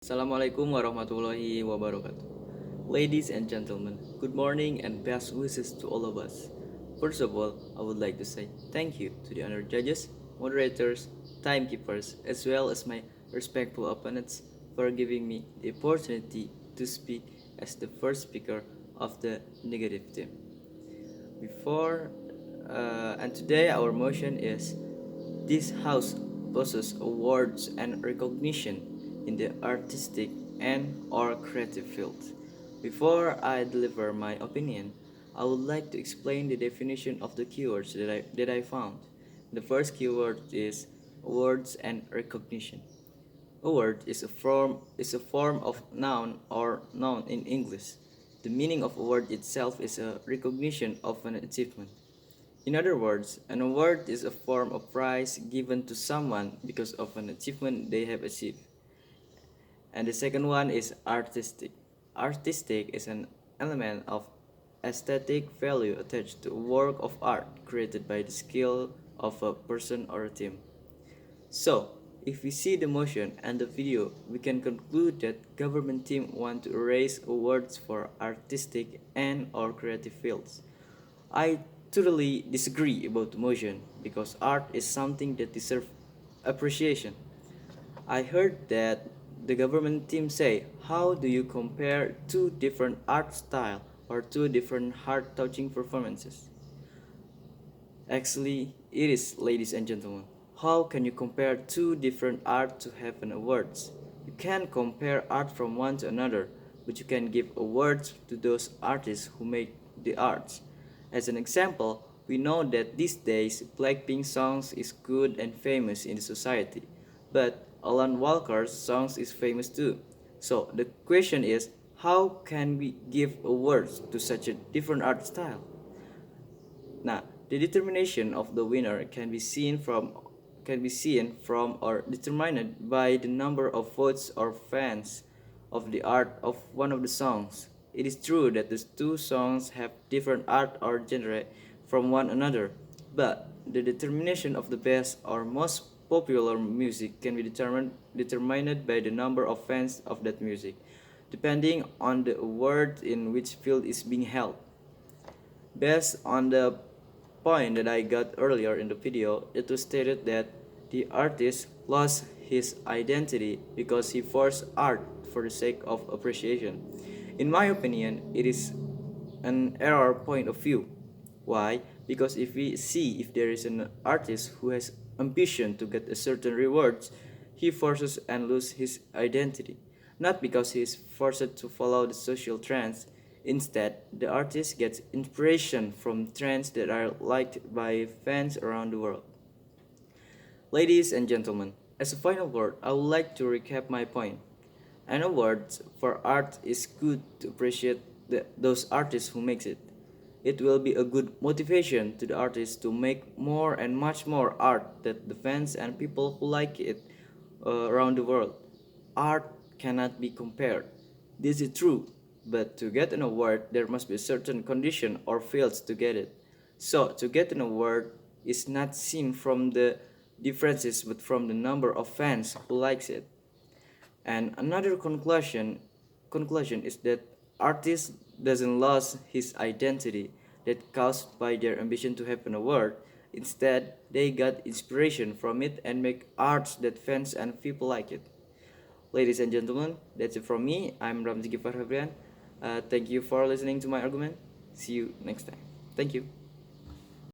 Assalamualaikum warahmatullahi wabarakatuh. Ladies and gentlemen, good morning and best wishes to all of us. First of all, I would like to say thank you to the honored judges, moderators, timekeepers, as well as my respectful opponents for giving me the opportunity to speak as the first speaker of the negative team. Before and today our motion is this house possesses awards and recognition in the artistic and or creative fields. Before I deliver my opinion, I would like to explain the definition of the keywords that I found. The first keyword is awards and recognition. Award is a form of noun or noun in English. The meaning of award itself is a recognition of an achievement. In other words, an award is a form of prize given to someone because of an achievement they have achieved. And the second one is artistic. Artistic is an element of aesthetic value attached to a work of art created by the skill of a person or a team. So, if we see the motion and the video, we can conclude that government team want to erase awards for artistic and or creative fields. I totally disagree about the motion because art is something that deserves appreciation. I heard that the government team say, how do you compare two different art style or two different heart-touching performances? Actually, it is, ladies and gentlemen. How can you compare two different art to have an awards? You can't compare art from one to another, but you can give awards to those artists who make the arts. As an example, we know that these days Blackpink songs is good and famous in the society, but Alan Walker's songs is famous too. So the question is, how can we give awards to such a different art style? Now, the determination of the winner can be seen from or determined by the number of votes or fans of the art of one of the songs. It is true that the two songs have different art or genre from one another, but the determination of the best or most popular music can be determined by the number of fans of that music, depending on the award in which field is being held. Based on the point that I got earlier in the video, it was stated that the artist lost his identity because he forced art for the sake of appreciation. In my opinion, it is an error point of view. Why? Because if we see if there is an artist who has ambition to get a certain rewards, he forces and loses his identity. Not because he is forced to follow the social trends. Instead, the artist gets inspiration from trends that are liked by fans around the world. Ladies and gentlemen, as a final word, I would like to recap my point. An award for art is good to appreciate those artists who makes it. It will be a good motivation to the artists to make more and much more art that the fans and people who like it around the world. Art cannot be compared. This is true, but to get an award, there must be a certain condition or fields to get it. So, to get an award is not seen from the differences but from the number of fans who likes it. And another conclusion is that artist doesn't lose his identity that caused by their ambition to have an award. Instead, they got inspiration from it and make arts that fans and people like it. Ladies and gentlemen, that's it from me. I'm Ramzie Gifar. Thank you for listening to my argument. See you next time. Thank you.